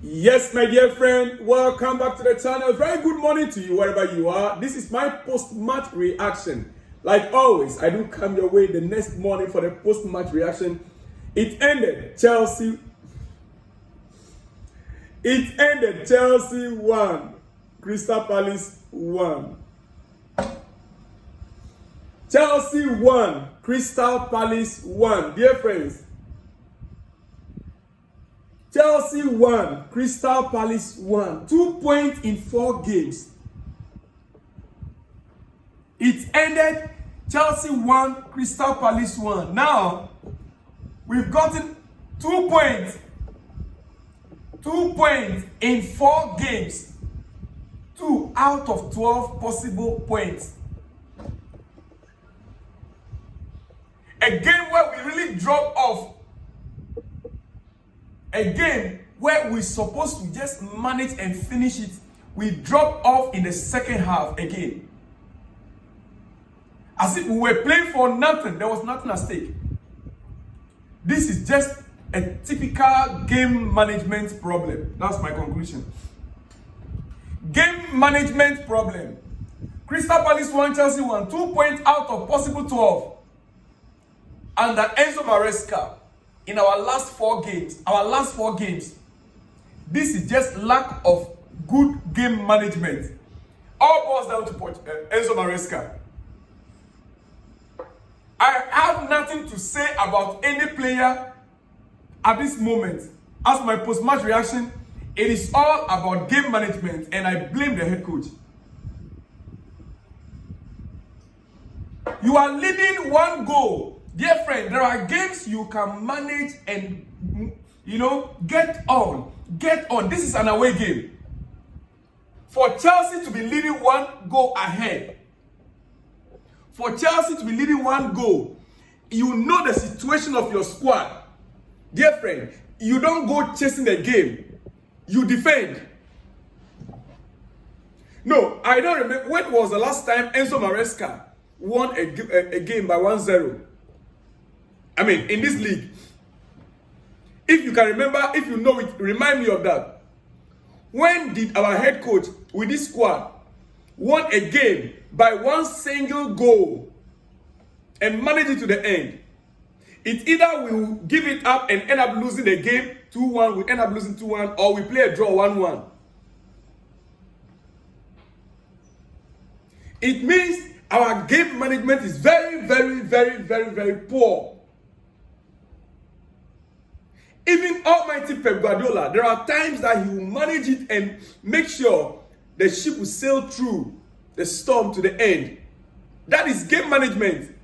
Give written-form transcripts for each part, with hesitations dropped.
Yes, my dear friend, welcome back to the channel. Very good morning to you wherever you are. This is my post-match reaction. Like always, I do come your way the next morning for the post-match reaction. It ended Chelsea 1, Crystal Palace 1. Chelsea 1, Crystal Palace 1. Dear friends, Chelsea 1, Crystal Palace 1. 2 points in 4 games. It ended Chelsea 1, Crystal Palace 1. Now, we've gotten 2 points. 2 points in 4 games. 2 out of 12 possible points. A game where we really drop off. A game where we're supposed to just manage and finish it, we drop off in the second half again. As if we were playing for nothing. There was nothing at stake. This is just a typical game management problem. That's my conclusion. Game management problem. Crystal Palace 1, Chelsea 1. 2 points out of possible 12. Under Enzo Maresca. In our last 4 games, this is just lack of good game management. All boils down to Enzo Maresca. I have nothing to say about any player at this moment. As my post-match reaction, it is all about game management, and I blame the head coach. You are leading 1 goal. Dear friend, there are games you can manage and, get on. This is an away game. For Chelsea to be leading 1 goal ahead, you know the situation of your squad. Dear friend, you don't go chasing the game. You defend. No, I don't remember. When was the last time Enzo Maresca won a game by 1-0? I mean, in this league. If you can remember, if you know it, remind me of that. When did our head coach with this squad won a game by 1 single goal and manage it to the end? It either we will give it up and end up losing the game 2-1, we end up losing 2-1, or we play a draw 1-1. It means our game management is very poor. Even Almighty Pep Guardiola, there are times that he will manage it and make sure the ship will sail through the storm to the end. That is game management.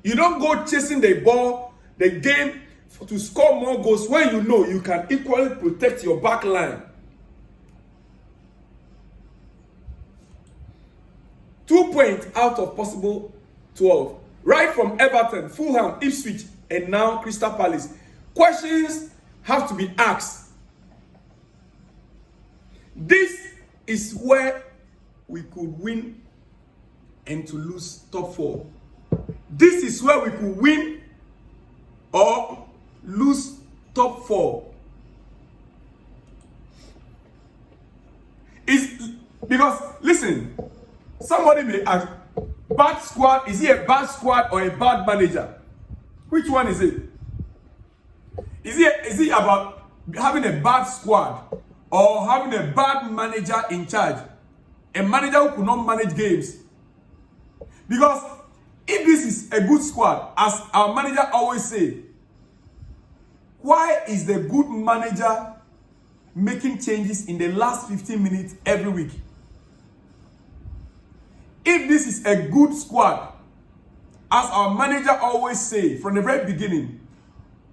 You don't go chasing the ball, the game, to score more goals when you know you can equally protect your back line. 2 points out of possible 12. Right from Everton, Fulham, Ipswich, and now Crystal Palace. Questions have to be asked. This is where we could win and to lose top 4. This is where we could win or lose top 4. Because, listen, somebody may ask, bad squad, is he a bad squad or a bad manager? Which one is it? Is it about having a bad squad or having a bad manager in charge? A manager who could not manage games? Because if this is a good squad, as our manager always say, why is the good manager making changes in the last 15 minutes every week? If this is a good squad, as our manager always say from the very beginning,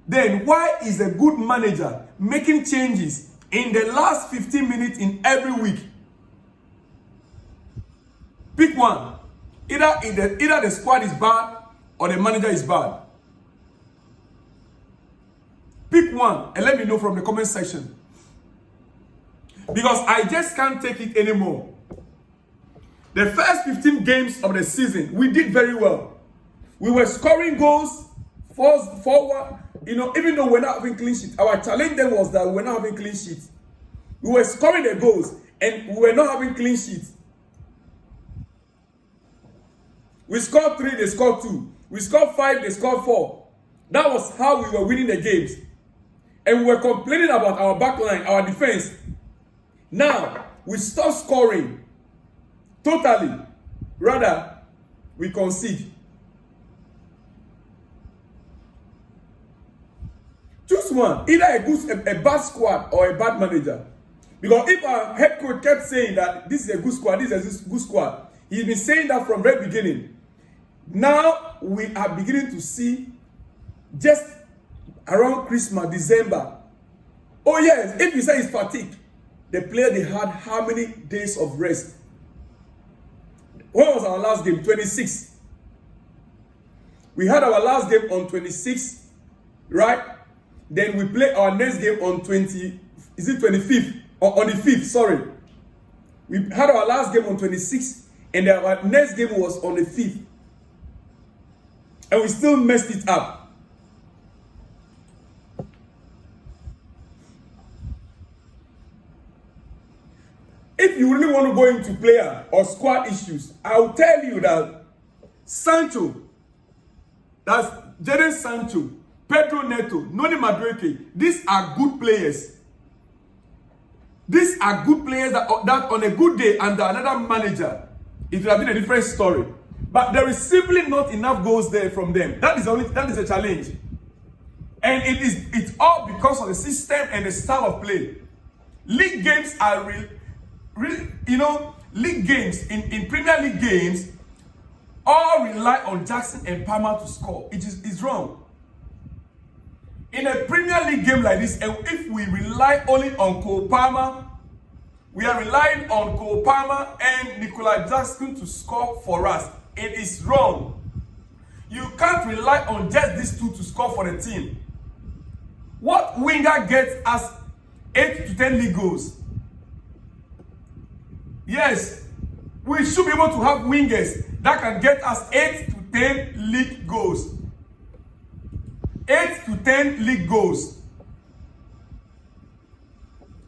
then why is a good manager making changes in the last 15 minutes in every week? Pick one. Either the squad is bad or the manager is bad. Pick one and let me know from the comment section. Because I just can't take it anymore. The first 15 games of the season, we did very well. We were scoring goals, 4-1, even though we're not having clean sheet, our challenge then was that we're not having clean sheet. We were scoring the goals and we were not having clean sheet. We scored 3, they scored 2. We scored 5, they scored 4. That was how we were winning the games. And we were complaining about our back line, our defense. Now, we stopped scoring totally. Rather, we concede. Choose one, either a bad squad or a bad manager. Because if our head coach kept saying that this is a good squad, this is a good squad, he's been saying that from the very beginning. Now we are beginning to see just around Christmas, December. Oh yes, if you say it's fatigue, the player they had how many days of rest? When was our last game? 26. We had our last game on 26, right? Then we play our next game on 20. Is it 25th? Or on the 5th, sorry. We had our last game on 26th, and our next game was on the 5th. And we still messed it up. If you really want to go into player or squad issues, I'll tell you that Sancho, that's Jadon Sancho, Pedro Neto, Noni Madueke, these are good players. These are good players that on a good day under another manager, it would have been a different story. But there is simply not enough goals there from them. That is a challenge. And it's all because of the system and the style of play. League games are league games in Premier League games all rely on Jackson and Palmer to score. It's wrong. In a Premier League game like this, and if we rely only on Cole Palmer, we are relying on Cole Palmer and Nicolas Jackson to score for us. It is wrong. You can't rely on just these two to score for the team. What winger gets us 8 to 10 league goals? Yes, we should be able to have wingers that can get us 8 to 10 league goals. 8 to 10 league goals.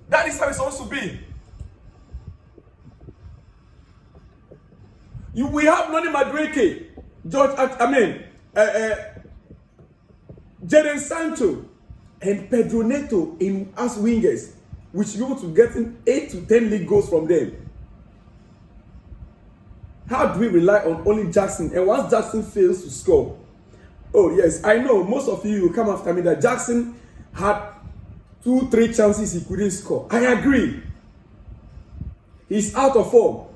That is how it's supposed to be. We have Noni Madueke, Jadon Sancho, and Pedro Neto as wingers. We should be able to get in 8 to 10 league goals from them. How do we rely on only Jackson? And once Jackson fails to score, oh yes, I know most of you will come after me that Jackson had 2-3 chances he couldn't score. I agree. He's out of form.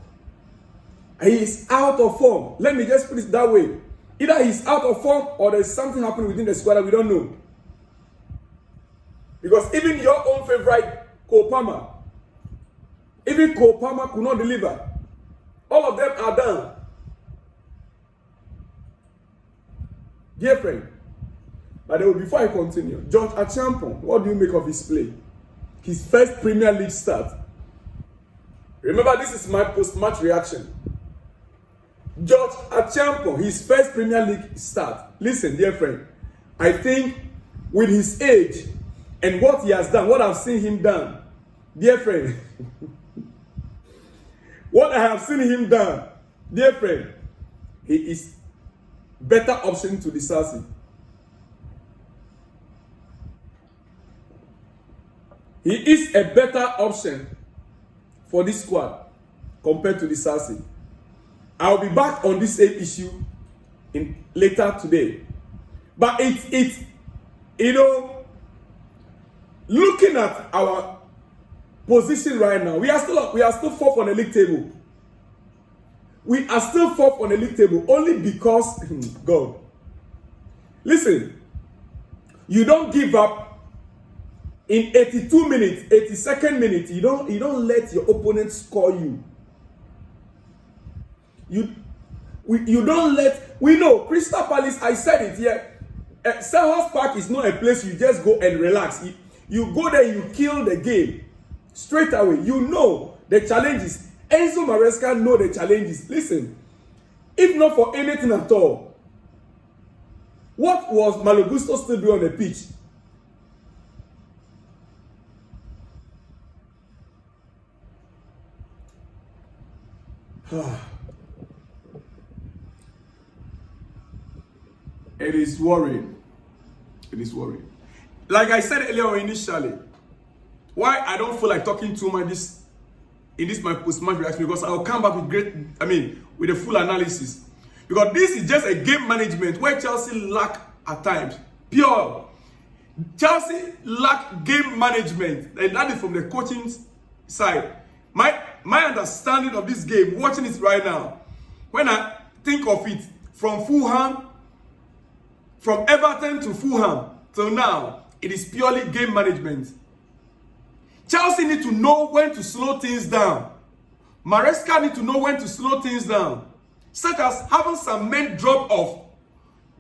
He is out of form. Let me just put it that way. Either he's out of form or there's something happening within the squad that we don't know. Because even your own favorite, Cole Palmer, even Cole Palmer could not deliver. All of them are done. Dear friend, but before I continue, George Achampong, what do you make of his play? His first Premier League start. Remember, this is my post-match reaction. George Achampong, his first Premier League start. Listen, dear friend, I think with his age and what he has done, what I've seen him done, dear friend, what I have seen him done, dear friend, he is better option to Disasi. He is a better option for this squad compared to Disasi. I'll be back on this same issue later today. But it's looking at our position right now, we are still fourth on the league table. We are still fourth on the league table only because God. Listen, you don't give up in 82 minutes, 82nd minute. You don't let your opponent score you. You don't let. We know Crystal Palace. I said it here. Selhurst Park is not a place you just go and relax. You go there, you kill the game straight away. You know the challenges. Enzo Maresca know the challenges. Listen, if not for anything at all, What was Malo Gusto still doing on the pitch? It is worrying. It is worrying. Like I said earlier initially, why I don't feel like talking too much in this my post-match reaction, because I'll come back with with a full analysis. Because this is just a game management where Chelsea lack at times. Pure. Chelsea lack game management, and that is from the coaching side. My understanding of this game, watching it right now, when I think of it from Fulham, from Everton to Fulham till now, it is purely game management. Chelsea need to know when to slow things down. Maresca need to know when to slow things down, such as having some men drop off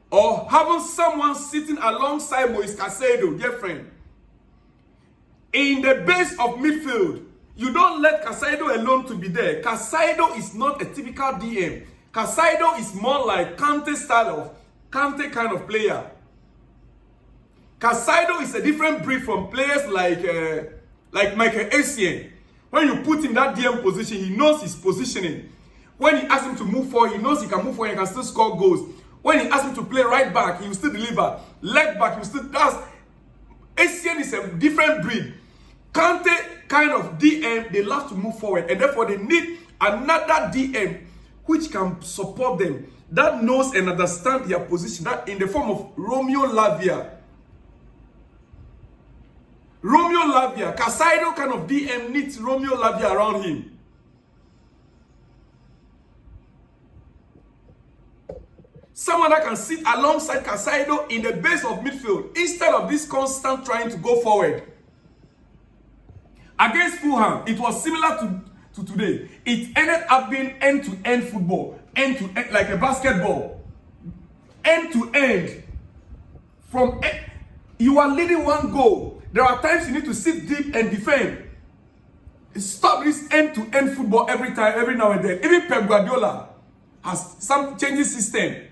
or having someone sitting alongside Moise Caicedo, dear friend. In the base of midfield, you don't let Caicedo alone to be there. Caicedo is not a typical DM. Caicedo is more like Kante style of Kante kind of player. Caicedo is a different breed from players like Michael Essien. When you put him in that DM position, he knows his positioning. When he asks him to move forward, he knows he can move forward and can still score goals. When he asks him to play right back, he will still deliver. Left back, he will still does. Essien is a different breed. Kante kind of DM, they love to move forward, and therefore they need another DM which can support them, that knows and understands their position, that in the form of Romeo Lavia. Romeo Lavia, Caicedo kind of DM needs Romeo Lavia around him. Someone that can sit alongside Caicedo in the base of midfield instead of this constant trying to go forward. Against Fulham, it was similar to today. It ended up being end-to-end football, end-to-end, like a basketball. End-to-end. You are leading one goal. There are times you need to sit deep and defend. Stop this end-to-end football every time, every now and then. Even Pep Guardiola has some changing system.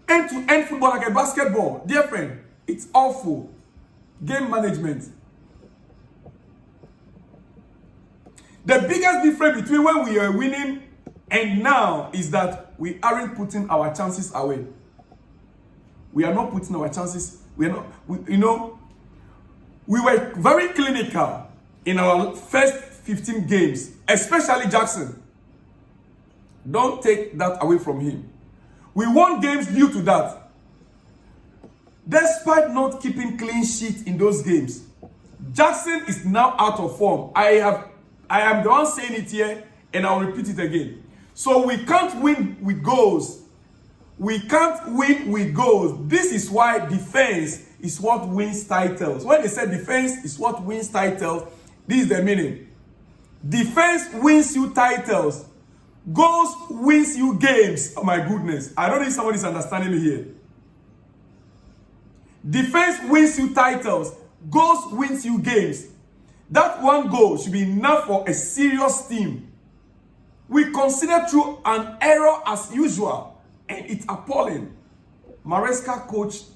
End-to-end football like a basketball. Dear friend, it's awful. Game management. The biggest difference between when we are winning and now is that we aren't putting our chances away. We are not putting our chances. We are not. We were very clinical in our first 15 games, especially Jackson. Don't take that away from him. We won games due to that. Despite not keeping clean sheet in those games, Jackson is now out of form. I am the one saying it here, and I'll repeat it again. So we can't win with goals. We can't win with goals. This is why defense is what wins titles. When they say defense is what wins titles, this is the meaning. Defense wins you titles. Goals wins you games. Oh my goodness. I don't think somebody's understanding me here. Defense wins you titles. Goals wins you games. That one goal should be enough for a serious team. We consider through an error as usual, and it's appalling. Maresca coached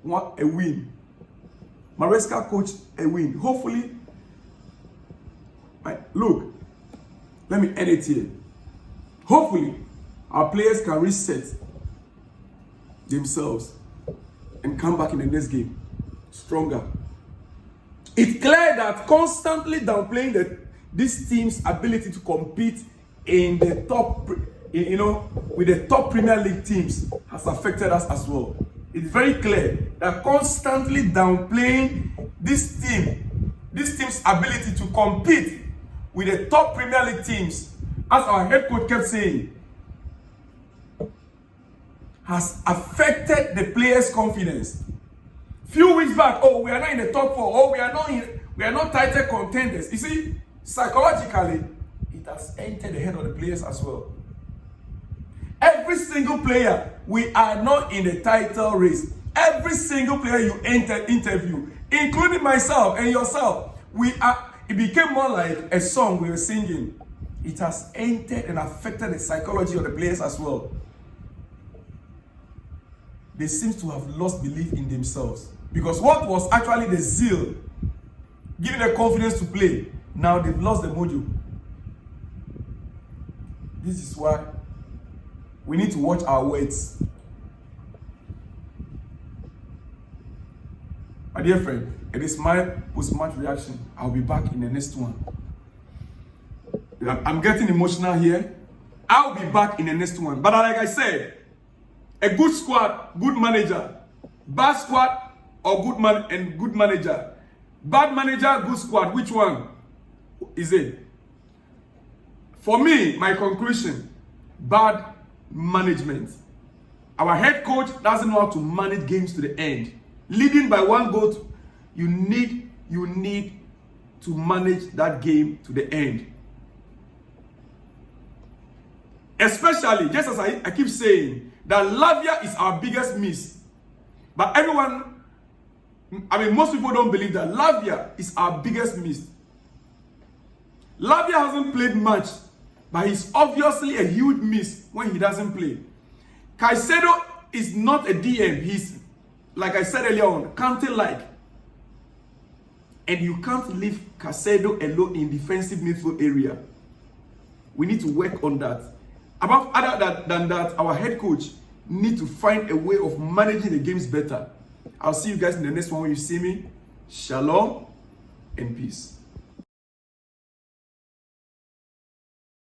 a win. Maresca coached a win. Hopefully, look, let me end it here. Hopefully, our players can reset themselves and come back in the next game stronger. It's clear that constantly downplaying this team's ability to compete in the top, with the top Premier League teams has affected us as well. It's very clear that constantly downplaying this team's ability to compete with the top Premier League teams, as our head coach kept saying, has affected the players' confidence. Few weeks back, we are not in the top 4. We are not title contenders. You see, psychologically, it has entered the head of the players as well. Every single player, we are not in the title race. Every single player you interview, including myself and yourself, it became more like a song we were singing. It has entered and affected the psychology of the players as well. they seem to have lost belief in themselves. Because what was actually the zeal, giving them confidence to play, now they've lost the mojo. This is why we need to watch our words. My dear friend, it is my post-match reaction. I'll be back in the next one. I'm getting emotional here. I'll be back in the next one. But like I said, a good squad, good manager. Bad squad or good man and good manager. Bad manager, good squad. Which one is it? For me, my conclusion, bad management. Our head coach doesn't know how to manage games to the end. Leading by one goal, you need to manage that game to the end. Especially, just as I keep saying, that Lavia is our biggest miss. But most people don't believe that Lavia is our biggest miss. Lavia hasn't played much, but he's obviously a huge miss when he doesn't play. Caicedo is not a DM. He's, like I said earlier on, Kante-like. And you can't leave Caicedo alone in defensive midfield area. We need to work on that. Other than that, our head coach need to find a way of managing the games better. I'll see you guys in the next one when you see me. Shalom and peace.